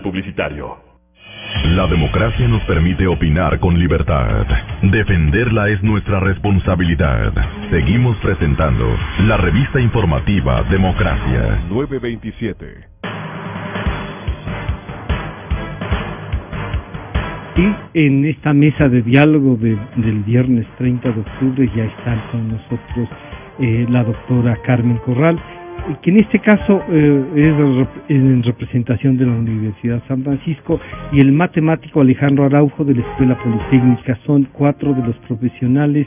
Publicitario. La democracia nos permite opinar con libertad. Defenderla es nuestra responsabilidad. Seguimos presentando la revista informativa Democracia. 927. Y en esta mesa de diálogo del viernes 30 de octubre ya están con nosotros la doctora Carmen Corral, que en este caso es en representación de la Universidad San Francisco, y el matemático Alejandro Araujo de la Escuela Politécnica. Son 4 de los profesionales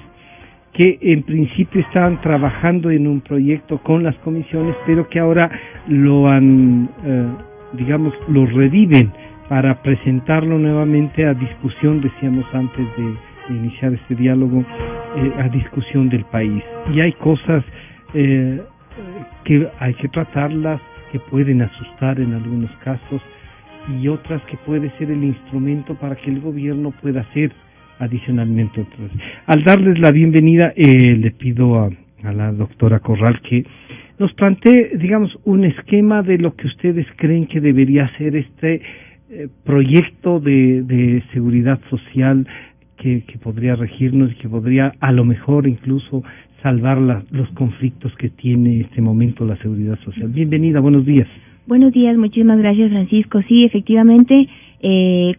que en principio estaban trabajando en un proyecto con las comisiones, pero que ahora lo han, lo reviven para presentarlo nuevamente a discusión, decíamos antes de iniciar este diálogo, a discusión del país. Y hay cosas que hay que tratarlas, que pueden asustar en algunos casos, y otras que puede ser el instrumento para que el gobierno pueda hacer adicionalmente otras. Al darles la bienvenida, le pido a la doctora Corral que nos plantee, un esquema de lo que ustedes creen que debería ser este proyecto de seguridad social que podría regirnos y que podría a lo mejor incluso salvar los conflictos que tiene este momento la seguridad social. Bienvenida, buenos días. Buenos días, muchísimas gracias, Francisco. Sí, efectivamente,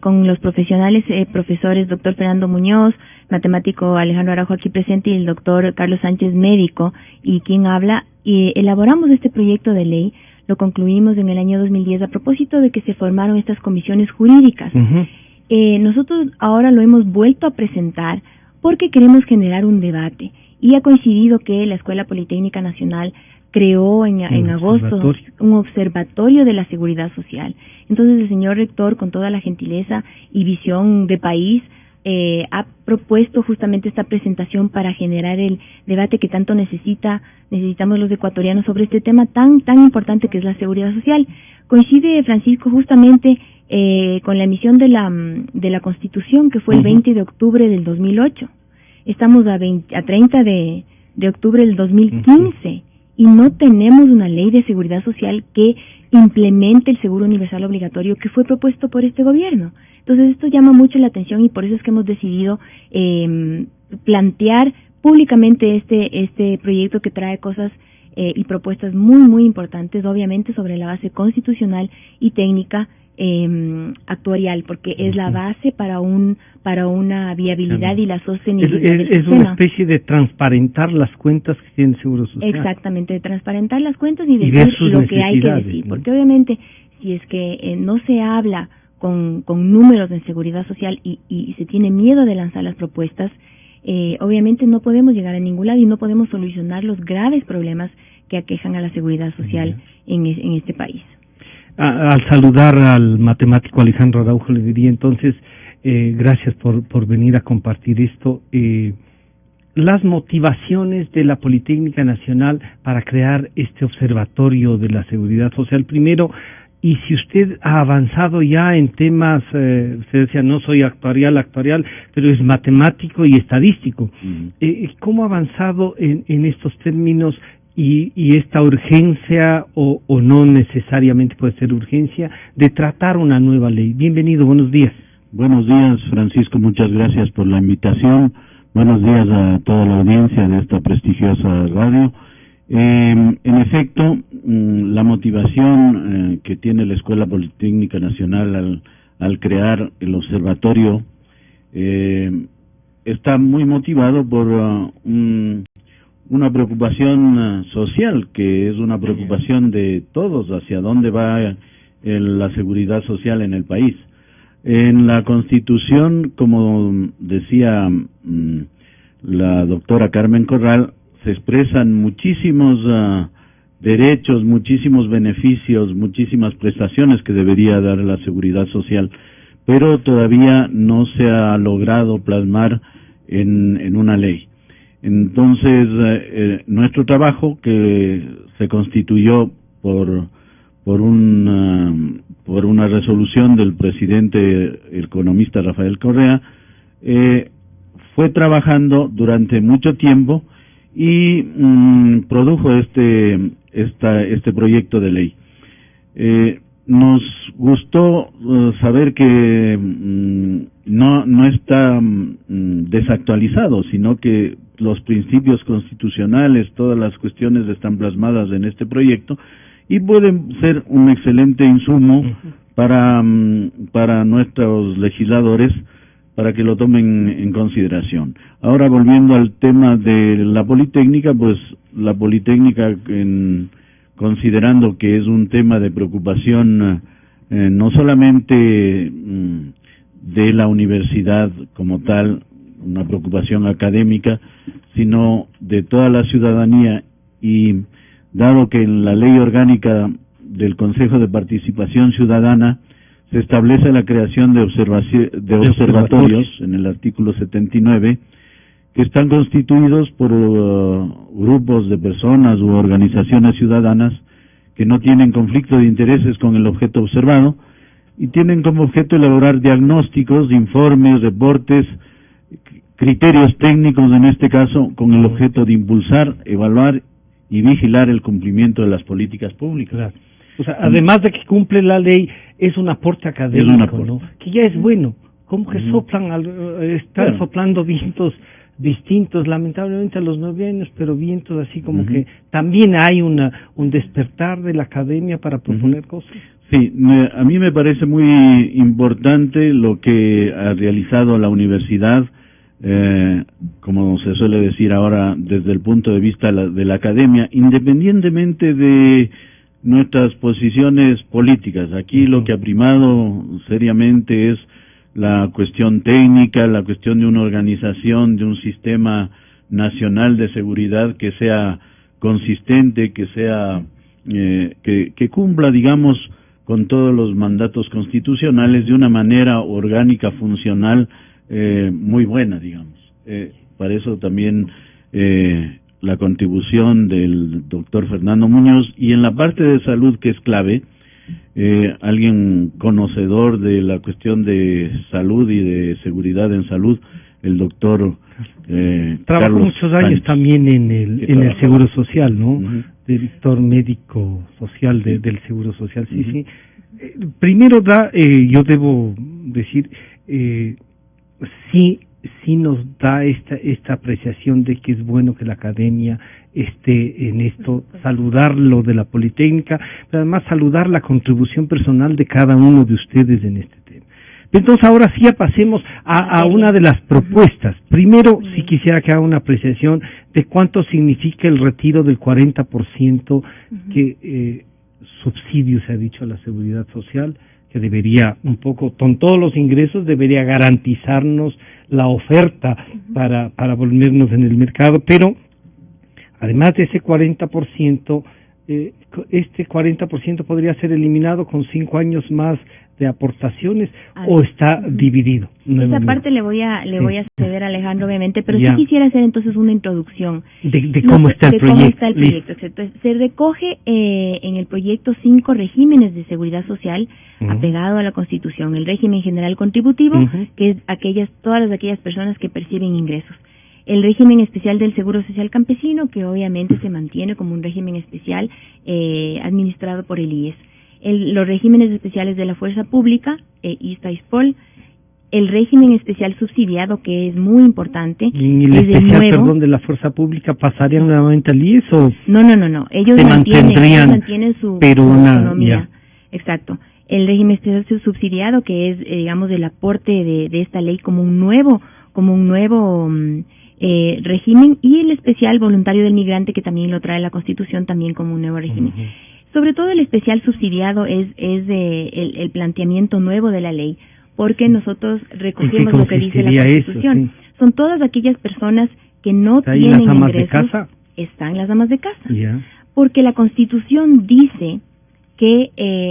con los profesionales, profesores, doctor Fernando Muñoz, matemático Alejandro Araujo aquí presente, y el doctor Carlos Sánchez, médico, y quien habla, elaboramos este proyecto de ley. Lo concluimos en el año 2010 a propósito de que se formaron estas comisiones jurídicas. Nosotros ahora lo hemos vuelto a presentar porque queremos generar un debate, y ha coincidido que la Escuela Politécnica Nacional creó en agosto un observatorio de la seguridad social. Entonces el señor rector, con toda la gentileza y visión de país, ha propuesto justamente esta presentación para generar el debate que tanto necesitamos los ecuatorianos sobre este tema tan importante que es la seguridad social. Coincide, Francisco, justamente con la emisión de la Constitución, que fue el 20 de octubre del 2008. Estamos a 30 de octubre del 2015 y no tenemos una ley de seguridad social que implemente el seguro universal obligatorio que fue propuesto por este gobierno. Entonces esto llama mucho la atención, y por eso es que hemos decidido plantear públicamente este proyecto que trae cosas y propuestas muy importantes, obviamente sobre la base constitucional y técnica actuarial, porque es la base para una viabilidad y la sostenibilidad. Es una especie de transparentar las cuentas que tiene el Seguro Social. Exactamente, de transparentar las cuentas y decir lo que hay que decir, ¿no? Porque obviamente si es que no se habla con números en seguridad social y se tiene miedo de lanzar las propuestas, obviamente no podemos llegar a ningún lado y no podemos solucionar los graves problemas que aquejan a la seguridad social en este país. Al saludar al matemático Alejandro Araujo, le diría entonces, gracias por venir a compartir esto. Las motivaciones de la Politécnica Nacional para crear este observatorio de la seguridad social, primero, y si usted ha avanzado ya en temas, usted decía, no soy actuarial, pero es matemático y estadístico. ¿Cómo ha avanzado en estos términos? Y esta urgencia, o no necesariamente puede ser urgencia, de tratar una nueva ley. Bienvenido, buenos días. Buenos días, Francisco, muchas gracias por la invitación. Buenos días a toda la audiencia de esta prestigiosa radio. En efecto, la motivación que tiene la Escuela Politécnica Nacional al crear el observatorio está muy motivado por una preocupación social, que es una preocupación de todos, hacia dónde va la seguridad social en el país. En la Constitución, como decía la doctora Carmen Corral, se expresan muchísimos derechos, muchísimos beneficios, muchísimas prestaciones que debería dar la seguridad social, pero todavía no se ha logrado plasmar en una ley. Entonces, nuestro trabajo, que se constituyó por una resolución del presidente economista Rafael Correa, fue trabajando durante mucho tiempo y produjo este proyecto de ley. nos gustó saber que no está desactualizado, sino que los principios constitucionales, todas las cuestiones están plasmadas en este proyecto y pueden ser un excelente insumo para nuestros legisladores, para que lo tomen en consideración. Ahora, volviendo al tema de la Politécnica, pues la Politécnica, considerando que es un tema de preocupación no solamente de la universidad como tal, una preocupación académica, sino de toda la ciudadanía, y dado que en la Ley Orgánica del Consejo de Participación Ciudadana se establece la creación de observatorios en el artículo 79, que están constituidos por grupos de personas u organizaciones ciudadanas que no tienen conflicto de intereses con el objeto observado y tienen como objeto elaborar diagnósticos, informes, reportes, criterios técnicos, en este caso, con el objeto de impulsar, evaluar y vigilar el cumplimiento de las políticas públicas. Claro. O sea, además de que cumple la ley, es un aporte académico, es un aporte, ¿no? Que ya es bueno. Como que están soplando vientos distintos, lamentablemente a los 9 años, pero vientos así como que también hay un despertar de la academia para proponer cosas. Sí, a mí me parece muy importante lo que ha realizado la universidad, como se suele decir ahora, desde el punto de vista de la academia, independientemente de nuestras posiciones políticas. Aquí lo que ha primado seriamente es la cuestión técnica, la cuestión de una organización, de un sistema nacional de seguridad que sea consistente, que sea que cumpla, digamos, con todos los mandatos constitucionales de una manera orgánica, funcional, muy buena, digamos. Para eso también la contribución del doctor Fernando Muñoz, y en la parte de salud, que es clave, alguien conocedor de la cuestión de salud y de seguridad en salud, el doctor trabajó muchos años Sánchez, también en el Seguro Social, ¿no? Director médico social del Seguro Social, sí, sí. Primero yo debo decir, sí nos da esta apreciación de que es bueno que la academia esté en esto, saludar lo de la Politécnica, pero además saludar la contribución personal de cada uno de ustedes en este tema. Entonces ahora sí ya pasemos a una de las propuestas. Primero, si quisiera que haga una apreciación de cuánto significa el retiro del 40% que subsidio, se ha dicho, a la seguridad social, que debería un poco, con todos los ingresos, debería garantizarnos la oferta para volvernos en el mercado, pero además de ese 40%, este 40% podría ser eliminado con 5 años más de aportaciones, o está dividido. Esa parte le voy a ceder a Alejandro, obviamente, pero sí quisiera hacer entonces una introducción de cómo está el proyecto. Cómo está el proyecto, exacto. Se recoge en el proyecto 5 regímenes de seguridad social apegado a la Constitución: el régimen general contributivo, que es todas aquellas personas que perciben ingresos; el régimen especial del Seguro Social Campesino, que obviamente se mantiene como un régimen especial administrado por el IES; los regímenes especiales de la Fuerza Pública, ISTA, ISPOL; el régimen especial subsidiado, que es muy importante. ¿Y el especial, de la Fuerza Pública pasarían nuevamente al IES o...? No. Ellos mantienen su autonomía. Exacto. El régimen especial subsidiado, que es, digamos, el aporte de esta ley como un nuevo régimen; y el especial voluntario del migrante, que también lo trae la Constitución también como un nuevo régimen. Sobre todo el especial subsidiado es el planteamiento nuevo de la ley, porque nosotros recogemos lo que dice la Constitución. Eso, sí. Son todas aquellas personas que no tienen ingresos. ¿Las amas de casa? Están las amas de casa. Porque la Constitución dice que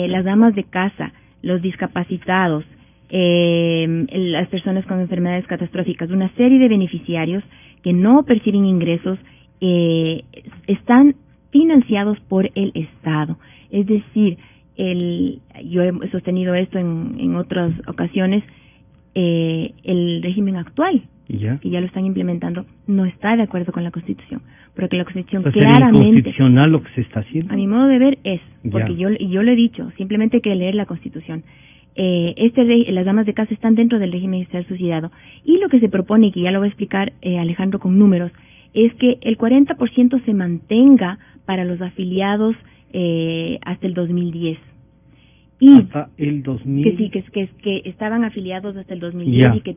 las amas de casa, los discapacitados, las personas con enfermedades catastróficas, una serie de beneficiarios que no perciben ingresos, están financiados por el Estado. Es decir, yo he sostenido esto en otras ocasiones, el régimen actual, que ya lo están implementando, no está de acuerdo con la Constitución, porque la Constitución claramente, inconstitucional lo que se está haciendo. a mi modo de ver es, porque yo lo he dicho, simplemente hay que leer la Constitución. Las damas de casa están dentro del régimen especial subsidiado, y lo que se propone, y que ya lo va a explicar Alejandro con números, es que el 40% se mantenga para los afiliados hasta el 2010. Y hasta el 2000. Que estaban afiliados hasta el 2010 y que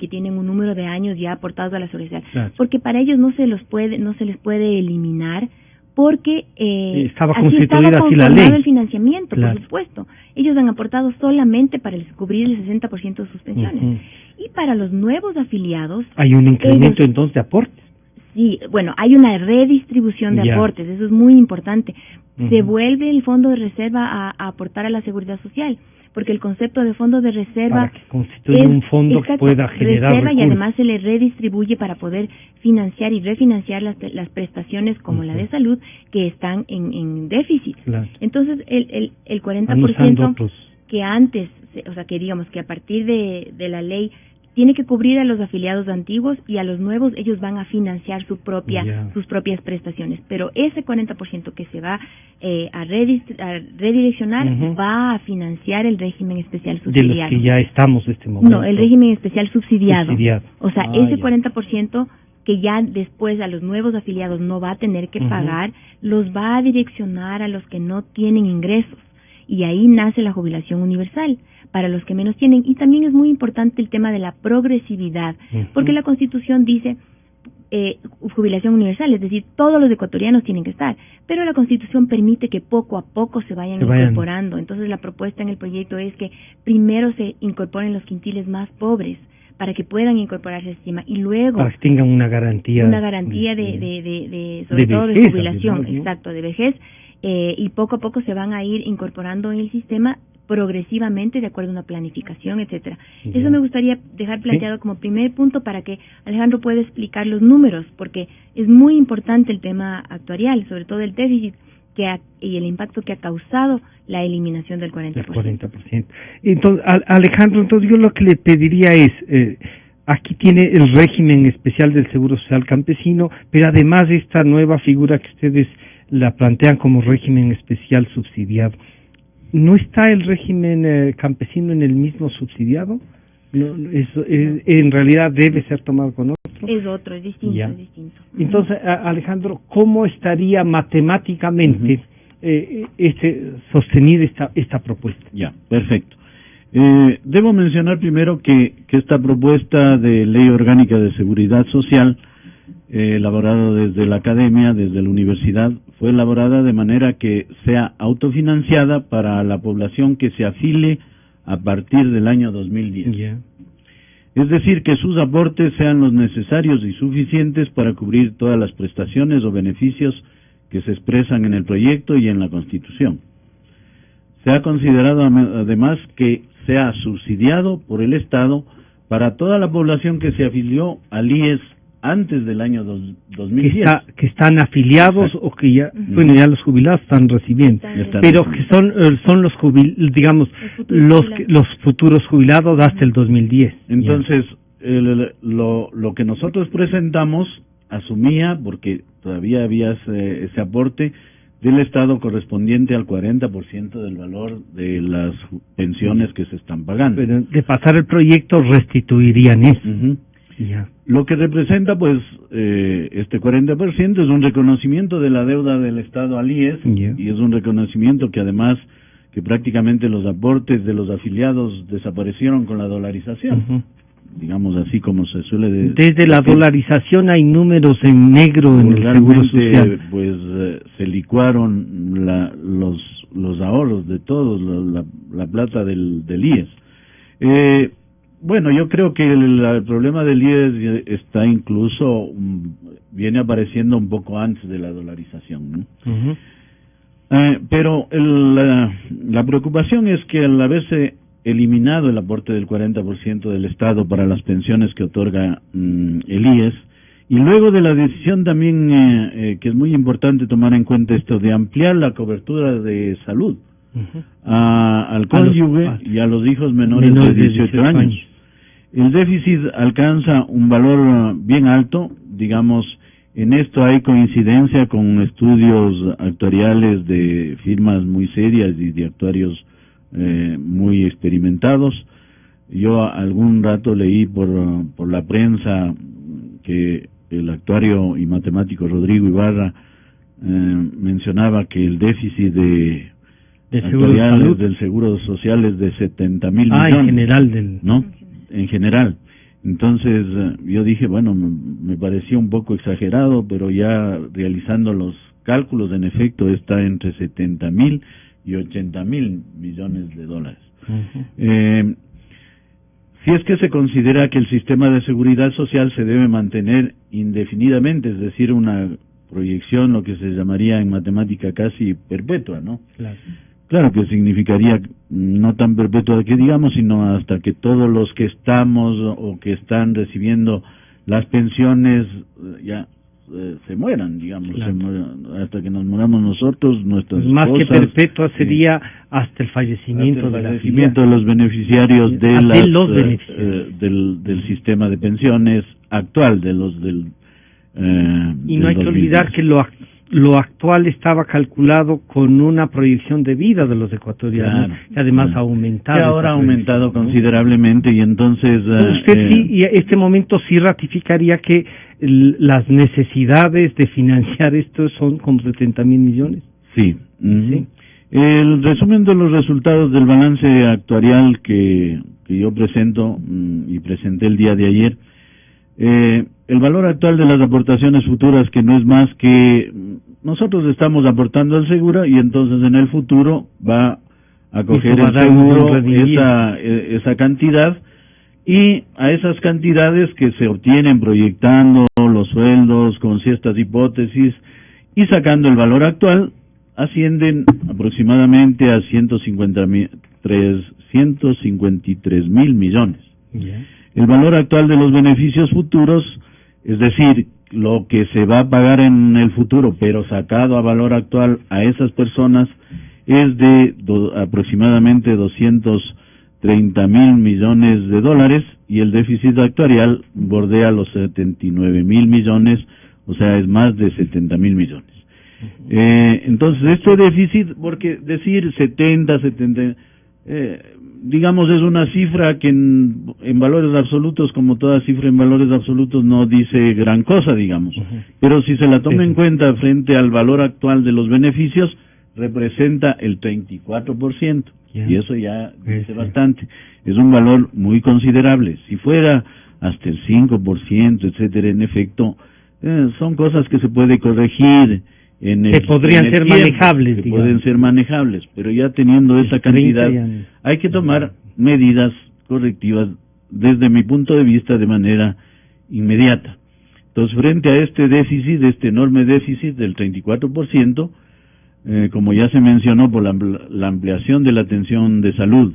tienen un número de años ya aportados a la seguridad social. Claro. Porque para ellos no se les puede eliminar, porque estaba así constituida estaba así la conformado ley. el financiamiento, Claro. por supuesto. Ellos han aportado solamente para cubrir el 60% de sus pensiones. Y para los nuevos afiliados hay un incremento entonces de aportes. Sí, bueno, hay una redistribución de aportes, eso es muy importante. Se vuelve el fondo de reserva a aportar a la seguridad social, porque el concepto de fondo de reserva para que constituya un fondo que pueda generar reserva recursos. Y además se le redistribuye para poder financiar y refinanciar las prestaciones como la de salud que están en déficit. Claro. Entonces el 40% que antes, o sea, que digamos que a partir de la ley tiene que cubrir a los afiliados antiguos, y a los nuevos ellos van a financiar sus propias prestaciones. Pero ese 40% que se va a redireccionar va a financiar el régimen especial subsidiado. De los que ya estamos en este momento. No, el régimen especial subsidiado. O sea, ese 40% que ya después a los nuevos afiliados no va a tener que pagar, los va a direccionar a los que no tienen ingresos. Y ahí nace la jubilación universal para los que menos tienen. Y también es muy importante el tema de la progresividad, porque la Constitución dice jubilación universal, es decir, todos los ecuatorianos tienen que estar, pero la Constitución permite que poco a poco se vayan incorporando. Entonces la propuesta en el proyecto es que primero se incorporen los quintiles más pobres para que puedan incorporarse al sistema, y luego para que tengan una garantía sobre todo de jubilación, exacto, de vejez, y poco a poco se van a ir incorporando en el sistema progresivamente de acuerdo a una planificación, etcétera. Eso me gustaría dejar planteado como primer punto para que Alejandro pueda explicar los números, porque es muy importante el tema actuarial, sobre todo el déficit y el impacto que ha causado la eliminación del 40%. El 40%. Entonces, Alejandro, entonces yo lo que le pediría es, aquí tiene el régimen especial del Seguro Social Campesino, pero además esta nueva figura que ustedes la plantean como régimen especial subsidiado. ¿No está el régimen campesino en el mismo subsidiado? No, en realidad debe ser tomado con otro. Es otro, es distinto. Es distinto. Entonces, Alejandro, ¿cómo estaría matemáticamente sostenida esta propuesta? Ya, perfecto. Debo mencionar primero que esta propuesta de Ley Orgánica de Seguridad Social, elaborada desde la academia, desde la universidad, fue elaborada de manera que sea autofinanciada para la población que se afile a partir del año 2010. Es decir, que sus aportes sean los necesarios y suficientes para cubrir todas las prestaciones o beneficios que se expresan en el proyecto y en la Constitución. Se ha considerado además que sea subsidiado por el Estado para toda la población que se afilió al IES antes del año 2010. Que están afiliados. Exacto. O que ya, bueno, ya los jubilados están recibiendo, pero que son los los futuros jubilados hasta el 2010. Entonces, lo que nosotros presentamos asumía, porque todavía había ese aporte del Estado correspondiente al 40% del valor de las pensiones que se están pagando. Pero de pasar el proyecto restituirían eso. Lo que representa, pues, este 40% es un reconocimiento de la deuda del Estado al IES, y es un reconocimiento que además que prácticamente los aportes de los afiliados desaparecieron con la dolarización, digamos así como se suele decir. Desde la dolarización hay números en negro en el Seguro Social. Pues se licuaron los ahorros de todos, la plata del IES. Bueno, yo creo que el problema del IES está incluso, viene apareciendo un poco antes de la dolarización, ¿no? Pero la preocupación es que al haberse eliminado el aporte del 40% del Estado para las pensiones que otorga el IES, y luego de la decisión también, que es muy importante tomar en cuenta esto, de ampliar la cobertura de salud al cónyuge y a los hijos menores de 18 años. el déficit alcanza un valor bien alto, digamos. En esto hay coincidencia con estudios actuariales de firmas muy serias y de actuarios muy experimentados. Yo algún rato leí por la prensa que el actuario y matemático Rodrigo Ibarra mencionaba que el déficit actuarial del Seguro Social es de 70,000 millones. En general ¿no? En general. Entonces yo dije, bueno, me pareció un poco exagerado, pero ya realizando los cálculos, en efecto, está entre 70,000 y 80,000 millones de dólares. Si es que se considera que el sistema de seguridad social se debe mantener indefinidamente, es decir, una proyección, lo que se llamaría en matemática casi perpetua, ¿no? Claro que significaría no tan perpetua que digamos, sino hasta que todos los que estamos o que están recibiendo las pensiones ya se mueran, digamos, hasta que nos muramos nosotros, nuestras más esposas, que perpetua sería hasta el fallecimiento, de los beneficiarios del sistema de pensiones actual, y no hay que olvidar que lo actual estaba calculado con una proyección de vida de los ecuatorianos, que además ha aumentado. Que ahora ha aumentado considerablemente, y entonces... Usted sí, y este momento sí ratificaría que las necesidades de financiar esto son como 70,000 millones. Sí. ¿Sí? El resumen de los resultados del balance actuarial que yo presento y presenté el día de ayer, el valor actual de las aportaciones futuras, que no es más que nosotros estamos aportando al seguro, y entonces en el futuro va a coger el seguro esa cantidad, y a esas cantidades que se obtienen proyectando los sueldos con ciertas hipótesis y sacando el valor actual, ascienden aproximadamente a 153,000 millones. El valor actual de los beneficios futuros, es decir, lo que se va a pagar en el futuro, pero sacado a valor actual a esas personas, es de aproximadamente 230,000 millones de dólares, y el déficit actuarial bordea los 79,000 millones, o sea, es más de 70,000 millones. Entonces, este déficit, porque decir 70, digamos, es una cifra que en valores absolutos, como toda cifra en valores absolutos, no dice gran cosa, digamos. Pero si se la toma en cuenta frente al valor actual de los beneficios, representa el 34%, y eso ya dice bastante. Es un valor muy considerable. Si fuera hasta el 5%, etcétera, en efecto, son cosas que se puede corregir. Que podrían ser manejables, que pueden ser manejables, pero ya teniendo esa cantidad, hay que tomar medidas correctivas desde mi punto de vista de manera inmediata. Entonces, frente a este déficit, este enorme déficit del 34%, como ya se mencionó, por la ampliación de la atención de salud,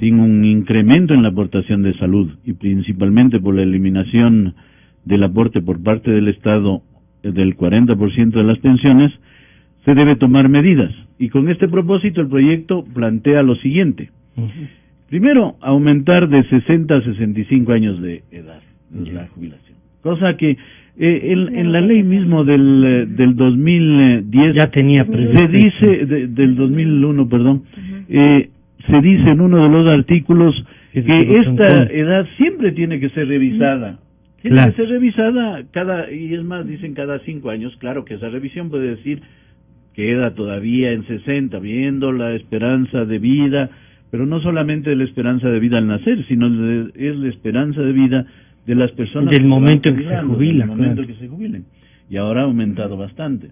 sin un incremento en la aportación de salud, y principalmente por la eliminación del aporte por parte del Estado del 40% de las pensiones, se debe tomar medidas. Y con este propósito el proyecto plantea lo siguiente. Primero, aumentar de 60 a 65 años de edad la jubilación. Cosa que en la ley mismo del 2010 ya tenía se dice, del 2001, perdón, se dice en uno de los artículos que esta edad siempre tiene que ser revisada. Tiene que ser revisada y es más, dicen cada 5 años. Claro que esa revisión puede decir queda todavía en 60, viendo la esperanza de vida, pero no solamente la esperanza de vida al nacer, sino es la esperanza de vida de las personas del momento en que se jubilan. Del momento que se jubilen. Y ahora ha aumentado bastante.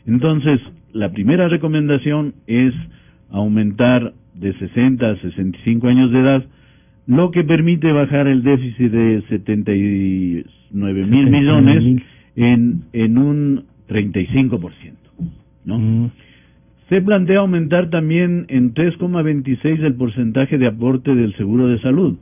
Entonces, la primera recomendación es aumentar de 60 a 65 años de edad, lo que permite bajar el déficit de 79,000 millones en un 35%, ¿no? Se plantea aumentar también en 3,26 el porcentaje de aporte del seguro de salud,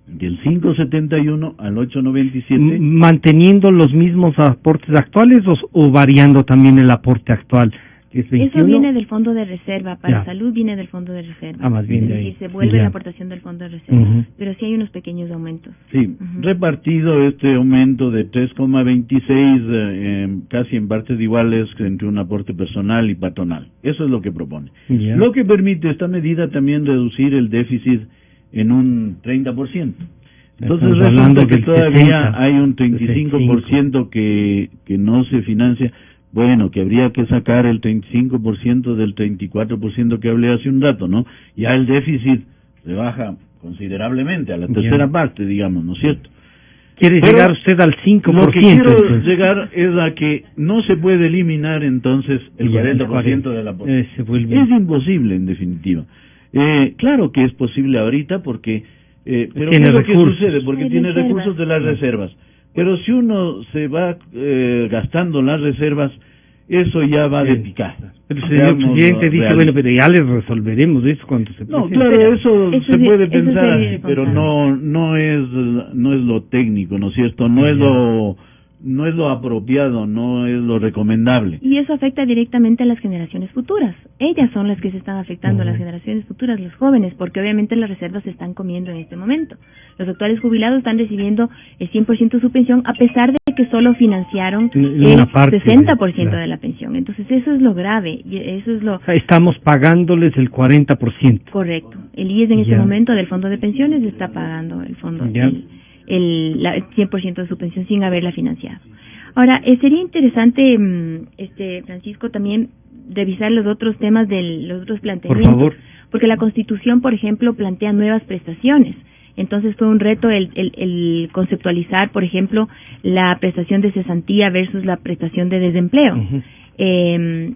del 5,71 al 8,97. ¿Manteniendo los mismos aportes actuales o variando también el aporte actual que es 21. Eso viene del fondo de reserva, para Ya. salud viene del fondo de reserva. Más bien de ahí. Y se vuelve Ya. la aportación del fondo de reserva, pero sí hay unos pequeños aumentos. Sí, repartido este aumento de 3,26 casi en partes iguales entre un aporte personal y patronal. Eso es lo que propone. Ya. Lo que permite esta medida también reducir el déficit en un 30%. Entonces Estamos resulta hablando que del todavía 60, hay un 35% que no se financia. Bueno, que habría que sacar el 35% del 34% que hablé hace un rato, ¿no? Ya el déficit se baja considerablemente, a la tercera parte, digamos, ¿no es cierto? ¿Quiere Pero llegar usted al 5%? Lo que quiero entonces? llegar es a que no se puede eliminar entonces el Ya, 40% de la población. se vuelve... Es imposible, en definitiva. Claro que es posible ahorita porque... pero Tiene ¿qué es lo que recursos. sucede? Porque Hay tiene reservas. recursos de las reservas. Pero si uno se va gastando las reservas, eso ya va de picada. Pero el señor Seamos presidente dice, realistas. bueno, pero ya les resolveremos eso cuando se No, presente. claro, eso Eso se sí, puede eso pensar se así, debe pero contar. no es lo técnico, ¿no es cierto? No es lo apropiado, no es lo recomendable. Y eso afecta directamente a las generaciones futuras. Ellas son las que se están afectando, las generaciones futuras, los jóvenes, porque obviamente las reservas se están comiendo en este momento. Los actuales jubilados están recibiendo el 100% de su pensión, a pesar de que solo financiaron el Una parte 60% claro. de la pensión. Entonces eso es lo grave, y eso es lo O sea, estamos pagándoles el 40%. correcto. El IES en este Ya. momento del fondo de pensiones está pagando el fondo, Ya. el 100% de su pensión sin haberla financiado. Ahora, sería interesante, Francisco, también revisar los otros temas los otros planteamientos. Por favor. Porque la Constitución, por ejemplo, plantea nuevas prestaciones. Entonces fue un reto el conceptualizar, por ejemplo, la prestación de cesantía versus la prestación de desempleo.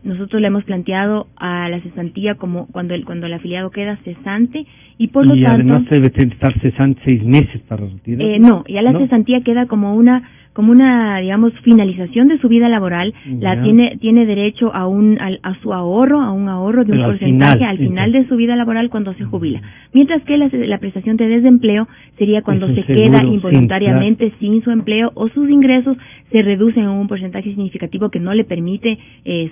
Nosotros le hemos planteado a la cesantía como cuando el afiliado queda cesante y por lo y tanto además debe estar cesante 6 meses para retirar. no, ya la ¿No? cesantía queda como una digamos finalización de su vida laboral. Ya. La tiene derecho a su ahorro, a un ahorro de Pero un al porcentaje final, al final entonces. de su vida laboral cuando se jubila. Mientras que la prestación de desempleo sería cuando Es un se seguro, queda sí, involuntariamente sin su empleo o sus ingresos se reducen en un porcentaje significativo que no le permite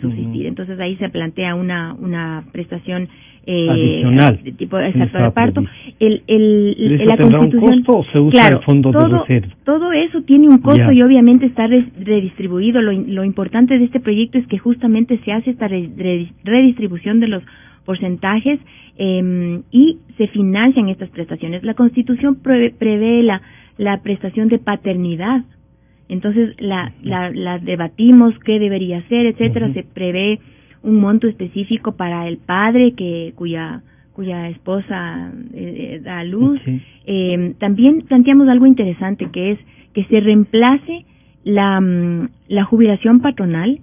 subsistir. Entonces ahí se plantea una prestación adicional, de tipo sí, exacto de está parto. previsto. ¿Pero eso tendrá un costo o se usa el fondo de reserva? Todo eso tiene un costo Ya. y obviamente está redistribuido. Lo importante de este proyecto es que justamente se hace esta redistribución de los porcentajes y se financian estas prestaciones. La Constitución prevé la prestación de paternidad. Entonces la debatimos qué debería ser, etcétera. Se prevé un monto específico para el padre cuya esposa da a luz. Okay. También planteamos algo interesante que es que se reemplace la jubilación patronal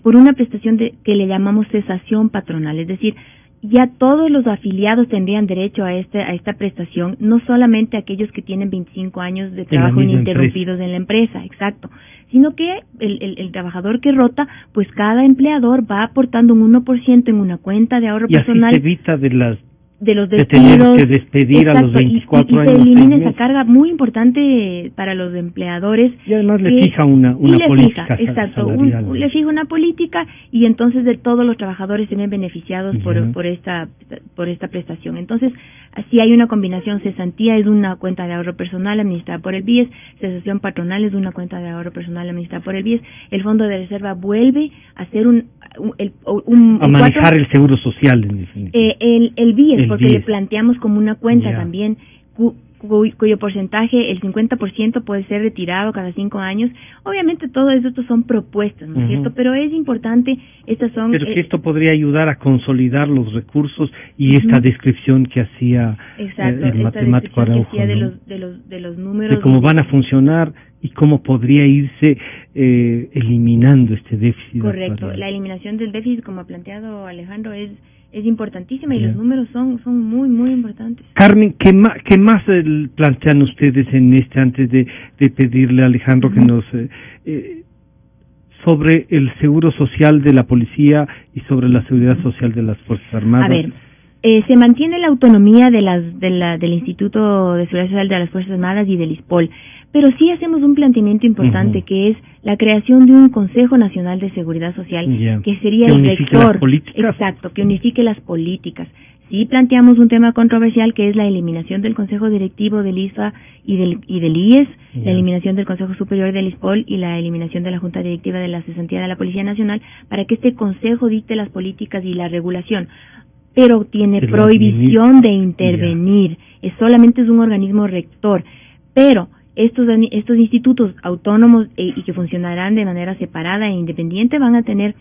por una prestación que le llamamos cesación patronal, es decir, ya todos los afiliados tendrían derecho a esta prestación, no solamente aquellos que tienen 25 años de trabajo ininterrumpidos en la empresa, exacto, sino que el trabajador que rota, pues cada empleador va aportando un 1% en una cuenta de ahorro y personal. así se evita de los de despidos, tener que despedir a los 24 y años. se elimina 6 esa meses. carga muy importante para los empleadores. Y además le fija una política exacto, salarial. le fija una política y entonces de todos los trabajadores se ven beneficiados por esta prestación. Entonces, así hay una combinación. Cesantía es una cuenta de ahorro personal administrada por el BIES, cesación patronal es una cuenta de ahorro personal administrada por el BIES. El fondo de reserva vuelve a ser a manejar el seguro social, en definitiva. El BIES, porque le BIES. planteamos como una cuenta Ya. también, cuyo porcentaje, el 50% puede ser retirado cada 5 años. Obviamente todo eso son propuestas, ¿no es cierto? Pero es importante, estas son... Pero que esto podría ayudar a consolidar los recursos y esta descripción que hacía exacto, el esta matemático descripción Araujo, que hacía ¿no? de los números. De cómo van a funcionar y cómo podría irse eliminando este déficit. Correcto, actual. la eliminación del déficit, como ha planteado Alejandro, es importantísima y Ya. los números son muy, muy importantes. Carmen, ¿qué más plantean ustedes antes de pedirle a Alejandro que nos sobre el seguro social de la policía y sobre la seguridad social de las Fuerzas Armadas? A ver, Se mantiene la autonomía del Instituto de Seguridad Social de las Fuerzas Armadas y del ISPOL, pero sí hacemos un planteamiento importante que es la creación de un Consejo Nacional de Seguridad Social, que sería el rector, exacto, que unifique las políticas. Sí planteamos un tema controversial que es la eliminación del Consejo Directivo del ISFA y del IES, la eliminación del Consejo Superior del ISPOL y la eliminación de la Junta Directiva de la Cesantía de la Policía Nacional, para que este Consejo dicte las políticas y la regulación, pero tiene prohibición de intervenir, solamente es un organismo rector, pero estos institutos autónomos y que funcionarán de manera separada e independiente van a tener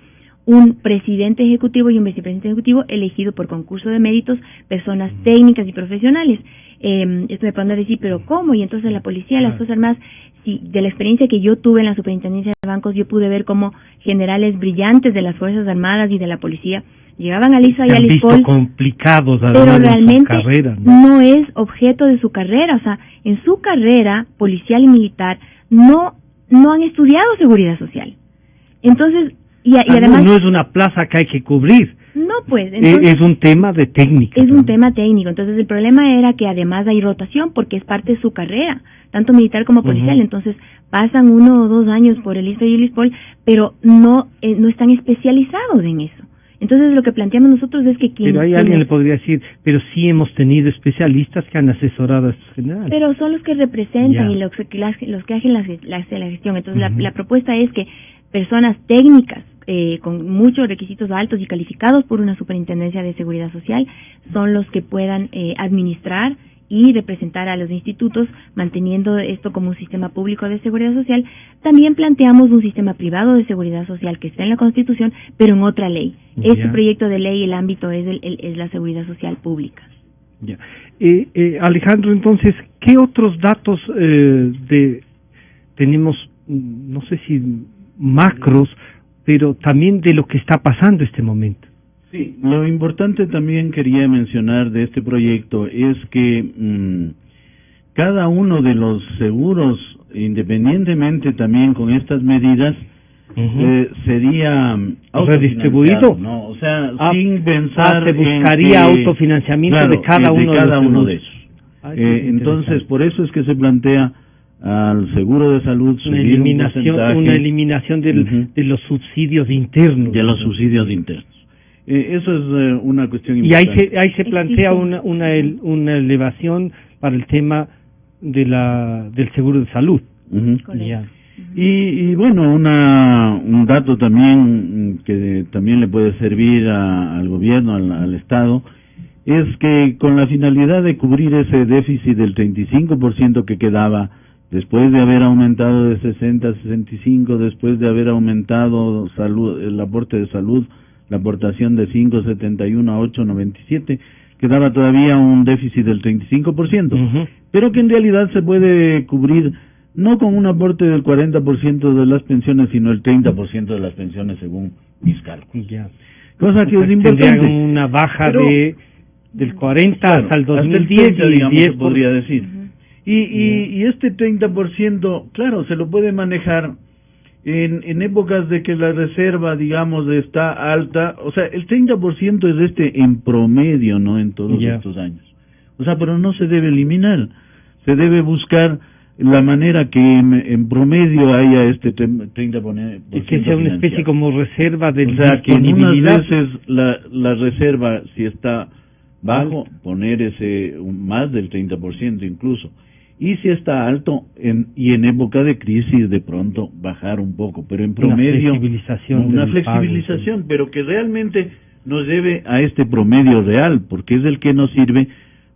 un presidente ejecutivo y un vicepresidente ejecutivo elegido por concurso de méritos, personas técnicas y profesionales. Esto me pueden decir, pero ¿cómo? Y entonces la policía, las Fuerzas Armadas, de la experiencia que yo tuve en la superintendencia de bancos, yo pude ver cómo generales brillantes de las Fuerzas Armadas y de la policía llegaban al ISA y al ISPOL, complicados, pero realmente carrera, ¿no? Es objeto de su carrera. O sea, en su carrera policial y militar no han estudiado seguridad social. Entonces, y además no es una plaza que hay que cubrir. No, pues entonces, es un tema de técnica. Es un tema técnico. Entonces el problema era que además hay rotación porque es parte de su carrera, tanto militar como policial. Entonces pasan 1 o 2 años por el ISA y el ISPOL, pero no están especializados en eso. Entonces lo que planteamos nosotros es que pero hay alguien le podría decir, pero sí hemos tenido especialistas que han asesorado a estos generales. Pero son los que representan y los que hacen la gestión. Entonces la propuesta es que personas técnicas con muchos requisitos altos y calificados por una superintendencia de seguridad social son los que puedan administrar y representar a los institutos, manteniendo esto como un sistema público de seguridad social. También planteamos un sistema privado de seguridad social que está en la Constitución, pero en otra ley. Este proyecto de ley, el ámbito es la seguridad social pública. Alejandro, entonces, ¿qué otros datos tenemos, no sé si macros, pero también de lo que está pasando en este momento? Sí, lo importante también quería mencionar de este proyecto es que cada uno de los seguros, independientemente también con estas medidas, sería redistribuido, ¿no? O sea, sin pensar se buscaría autofinanciamiento de cada uno de esos. Entonces, por eso es que se plantea al seguro de salud una eliminación de los subsidios internos. De los subsidios internos. Eso es una cuestión importante. Y ahí se plantea una elevación para el tema del seguro de salud. Y bueno, un dato también que también le puede servir al gobierno, al Estado, es que con la finalidad de cubrir ese déficit del 35% que quedaba, después de haber aumentado de 60 a 65, después de haber aumentado el aporte de salud, la aportación de 5.71 a 8.97, quedaba todavía un déficit del 35%, pero que en realidad se puede cubrir no con un aporte del 40% de las pensiones, sino el 30% de las pensiones según mis cálculos. Cosa que es importante. Una baja del 40 hasta el 2010, hasta el 30, digamos, se podría decir. Y este 30%, claro, se lo puede manejar en épocas de que la reserva, digamos, está alta. O sea, el 30% es en promedio, ¿no? En todos estos años. O sea, pero no se debe eliminar. Se debe buscar la manera que en promedio haya este 30%. Y que sea una especie como reserva de disponibilidad. O sea, que en unas veces la reserva, si está bajo, poner más del 30% incluso. Y si está alto, y en época de crisis, de pronto bajar un poco, pero en promedio una flexibilización, pero que realmente nos lleve a este promedio real, porque es el que nos sirve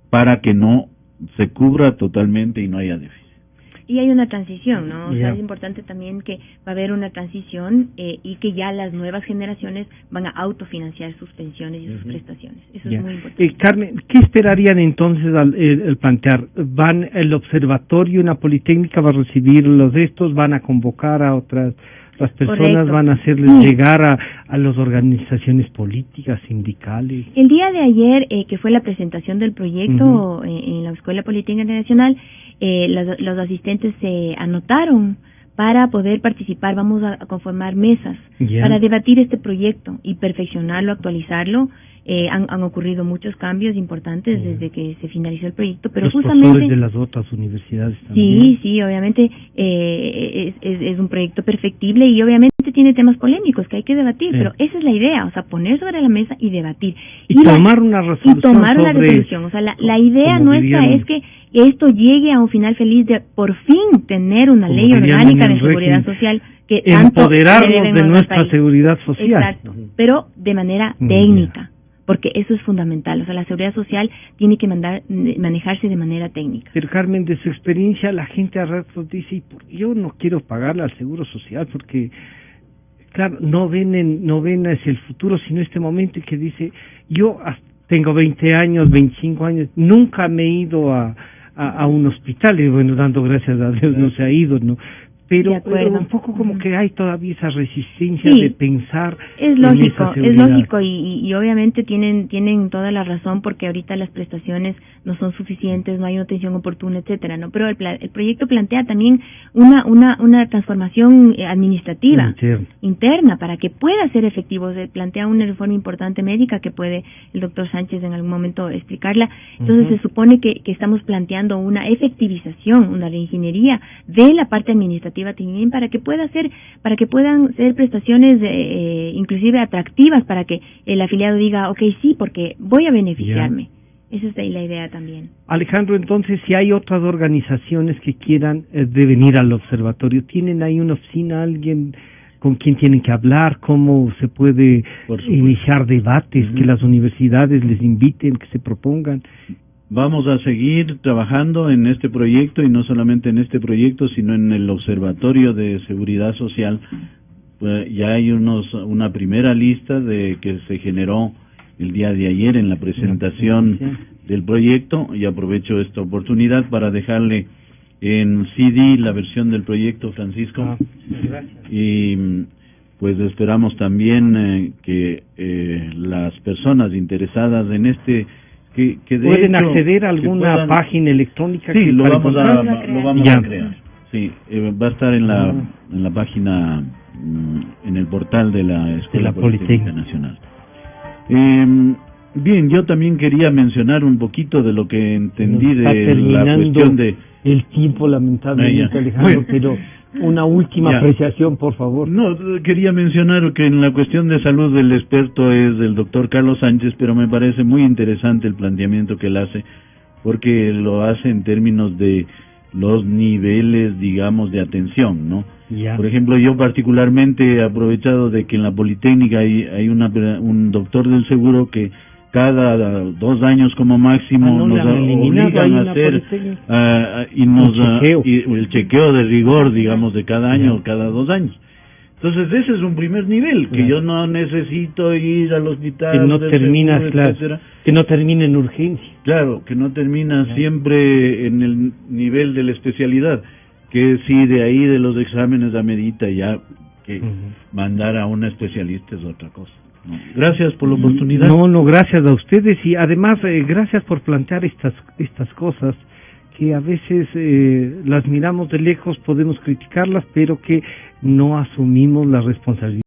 para que no se cubra totalmente y no haya déficit. Y hay una transición, ¿no? O sea, es importante también que va a haber una transición y que ya las nuevas generaciones van a autofinanciar sus pensiones y sus prestaciones. Eso es muy importante. Carmen, ¿qué esperarían entonces al plantear? ¿El observatorio en la Politécnica va a recibir los de estos? ¿Van a convocar a otras las personas? Correcto. ¿Van a hacerles llegar a las organizaciones políticas, sindicales? El día de ayer, que fue la presentación del proyecto en la Escuela Politécnica Nacional, los asistentes se anotaron para poder participar vamos a conformar mesas para debatir este proyecto y perfeccionarlo, actualizarlo. Han ocurrido muchos cambios importantes desde que se finalizó el proyecto, pero los justamente profesores de las otras universidades también. Sí, obviamente es un proyecto perfectible y obviamente tiene temas polémicos que hay que debatir, pero esa es la idea, o sea, poner sobre la mesa y debatir. Y tomar una resolución. O sea, la idea nuestra es que esto llegue a un final feliz de por fin tener una ley orgánica de seguridad social que empoderarnos de nuestra seguridad social. Exacto, pero de manera técnica. Porque eso es fundamental, o sea, la seguridad social tiene que manejarse de manera técnica. Pero Carmen, de su experiencia, la gente a ratos dice, yo no quiero pagarle al seguro social porque, claro, no ven hacia el futuro, sino este momento y que dice, yo tengo 20 años, 25 años, nunca me he ido a un hospital, y bueno, dando gracias a Dios no se ha ido, ¿no? Pero un poco como que hay todavía esa resistencia de pensar. Es lógico y obviamente tienen toda la razón porque ahorita las prestaciones no son suficientes, no hay una atención oportuna, etcétera, ¿no? Pero el proyecto plantea también una transformación administrativa interna para que pueda ser efectivo. Se plantea una reforma importante médica que puede el doctor Sánchez en algún momento explicarla. Entonces se supone que estamos planteando una efectivización, una reingeniería de la parte administrativa también para que puedan ser prestaciones inclusive atractivas para que el afiliado diga, okay, sí, porque voy a beneficiarme. Esa es la idea también. Alejandro, entonces, si hay otras organizaciones que quieran devenir al observatorio, ¿tienen ahí una oficina, alguien con quien tienen que hablar? ¿Cómo se puede iniciar debates, que las universidades les inviten, que se propongan? Vamos a seguir trabajando en este proyecto y no solamente en este proyecto, sino en el Observatorio de Seguridad Social. Ya hay una primera lista que se generó el día de ayer en la presentación del proyecto y aprovecho esta oportunidad para dejarle en CD la versión del proyecto, Francisco. Gracias. Y pues esperamos también que las personas interesadas en este ¿pueden acceder a alguna página electrónica? Sí, lo vamos a crear. Sí, va a estar en la página, en el portal de la Escuela Politécnica Nacional. Bien, yo también quería mencionar un poquito de lo que entendí de la cuestión de el tiempo, lamentablemente, Alejandro, pero una última apreciación, por favor. No, quería mencionar que en la cuestión de salud el experto es el doctor Carlos Sánchez, pero me parece muy interesante el planteamiento que él hace, porque lo hace en términos de los niveles, digamos, de atención, ¿no? Por ejemplo, yo particularmente he aprovechado de que en la Politécnica hay un doctor del seguro que cada 2 años como máximo nos obligan a hacer el chequeo de rigor, digamos, de cada año o cada 2 años. Entonces ese es un primer nivel, que yo no necesito ir al hospital, que no termina, que no termine en urgencia. Claro, que no termina siempre en el nivel de la especialidad, que si de ahí de los exámenes amerita ya que mandar a un especialista es otra cosa. Gracias por la oportunidad. No, gracias a ustedes y además gracias por plantear estas cosas que a veces las miramos de lejos, podemos criticarlas, pero que no asumimos la responsabilidad.